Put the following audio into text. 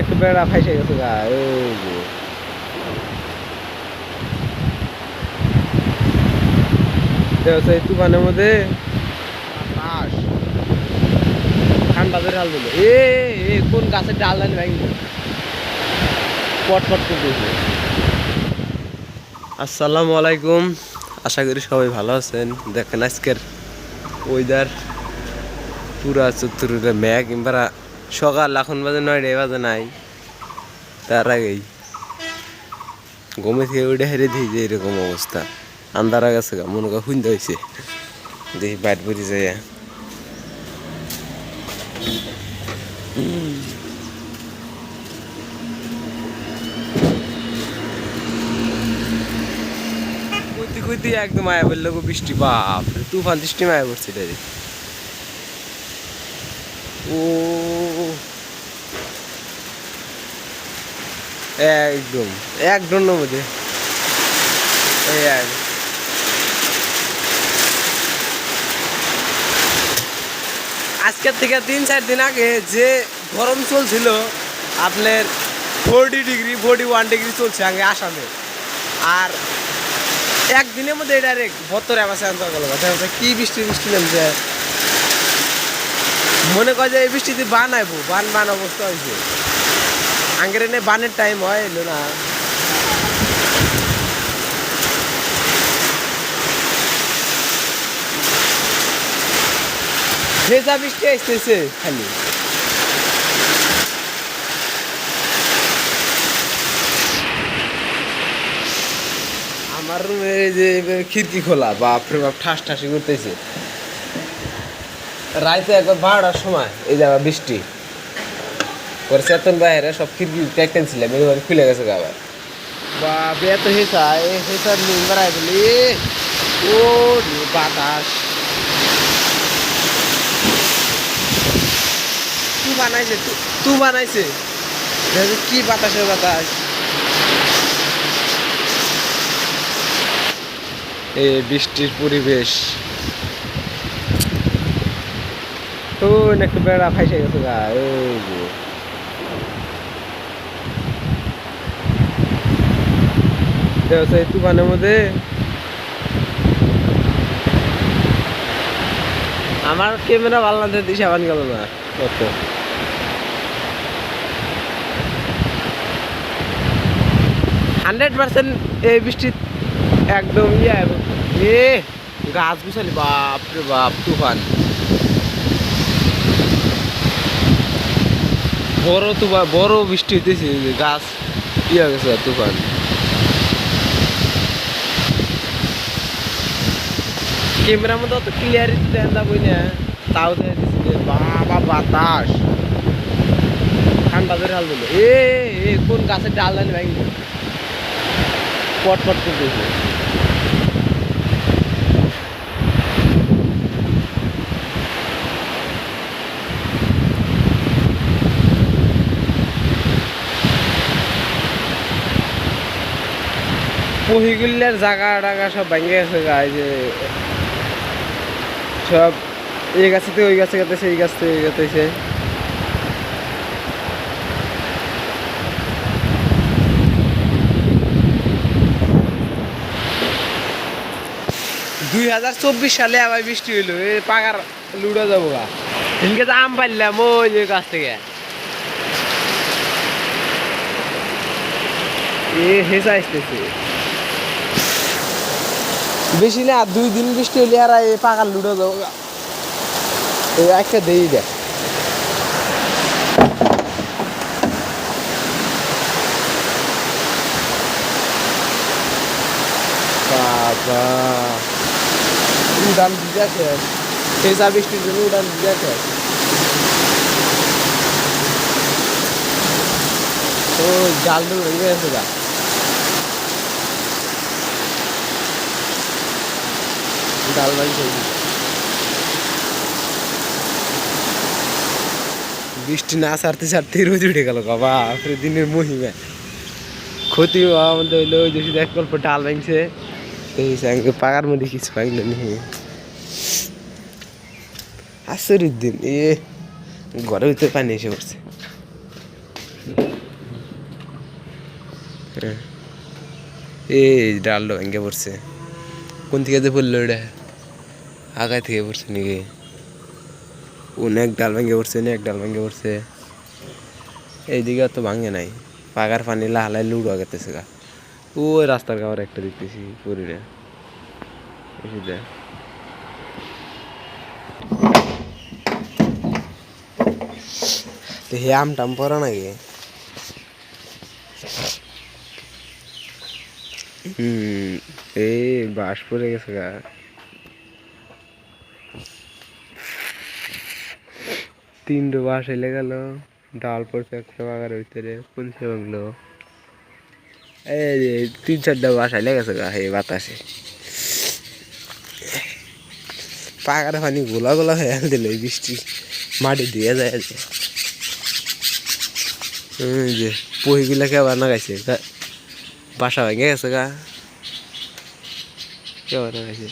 একটু বেড়া ফাইসে গেছে গা ওই যে দেখো এই তুফানের মধ্যে ঠান্ডা ধরে হাল দিল কোন গাছের ডাল ডাল ভাঙি পটপট করতেছে। আসসালামু আলাইকুম, আশা করি সবাই ভালো আছেন। দেখেন আজকের ওয়েদার পুরা চতুর্দিকে মেঘ, কিংবা সকাল এখন বাজে 9টা বাজে নাই, তার আগেই ঘুমে থেকে উঠে হেরে দিই যে এরকম অবস্থা। আন্ধারা গেছে গা, মনে কর শুনতে হয়েছে দেখি বাইট বুঝি যায়। কইতে কইতে একদম আয়া বললো বৃষ্টি, বাপ তুফান দৃষ্টি মায়া পড়ছে ডাইরেক্ট। ও একদম একদম মধ্যে আজকের থেকে 3-4 দিন আগে যে গরম চলছিল আপনার 40 ডিগ্রি 41 ডিগ্রি চলছে আগে আসামে, আর একদিনের মধ্যে ডাইরেক্ট 72 আবাসে আনতে গেল। কি বৃষ্টি বৃষ্টি নামছে, মনে করে যে এই বৃষ্টিতে বান আইব, বান অবস্থা হয়েছে। আগের এনে বানের টাইম হয় এলো না। ভেজা বৃষ্টি আসতেছে খালি। আমার রুমে যে খিড়কি খোলা, বাপরে বাপ ঠাস ঠাসি করতেছে। রাইতে একবার 12টার সময় এই জায়গা বৃষ্টি পরে চেতন বাইরে সব খিড়কি টেকতেছিলাম, এবার খুলে গেছে আবার। বাপ এত হেসা হেসার নিম্বার আই বলি ও বাতাস তু বানাইছে কি বাতাসের বাতাস। এই বৃষ্টির পরিবেশ তো একটু বেড়া ফাইসে গেছে গা ওই যে দেখো এই তুফানের মধ্যে আমার ক্যামেরা ভালো না দিশা বান গেল না কত। 100% এই বৃষ্টি একদম গাছ গুছালি, বাপরে বাপ তুফান বড় বৃষ্টি হইতেছে, গাছ গেছে তুফান। ক্যামেরার মধ্যে অত ক্লিয়ারিটি দেন না বই না, তাও দিচ্ছে বাবা বাতাস ঠান্ডা ধরে হাল দিল কোন গাছের ডাল ডাল ভাঙি পটপট করতেছে। পহিগুল্লার জায়গা টাগা সব ভেঙে গেছে গায়ে, যে সব এই গাছ থেকে ওই গাছে গেতেছে, এই গাছ থেকে ওই গেতেছে। সালে আবার বৃষ্টি হইলো, এই পাকার লুড়া যাবো গা। এদিকে তো আম পারলাম ওই যে গাছ থেকে হেসা আসতেছে। বেশি না 2 দিন বৃষ্টি হইলে আর এই পাকার লুড়া যাবো গা। এই একটা দেই দেখ বাবা উড়ান দিয়েছে, হেসা বৃষ্টির জন্য উড়ান দিয়েছে। ও জাল হয়ে গেছে গা। ডাল বৃষ্টি না ছাড়তে ছাড়তে রোজ উঠে গেল বাবা, দিনের মহিমা। ক্ষতি আমাদের হইলো ওই যে এক গল্প ডাল ভাঙছে, এই সঙ্গে পাকার মধ্যে কিছু ভাঙলো নি। আশ্চর্যের দিন ঘরের ভিতরে পানি এসে পড়ছে। হ্যাঁ এই ডালটা ভেঙে পড়ছে কোন থেকে যে পড়লো এটা আগায় থেকে পড়ছে নাকি অনেক ডাল ভেঙে পড়ছে অনেক ডাল ভেঙে পড়ছে এইদিকে অত ভাঙে নাই পাগার পানি লাহালাই লুড়ো গেতেছে গা ওই রাস্তার গাওয়ার একটা দেখতেছি পরিরে হে আম টাম পড়া নাকি এই বাস পড়ে গেছে গা তিনটে বাস এলে গেল ডাল পড়ছে একটা বাগার ভিতরে পুলিশে ভাঙলো এই 3-4টা বাস এলে গেছে গা এই বাতাসে পাকার পানি গোলা গোলা হয়ে দিল বৃষ্টি মাটি দিয়ে যায় যে পহিগুলাকে আবার না গাইছে বাসা ভেঙে গেছে গা কে আবার না গাইছে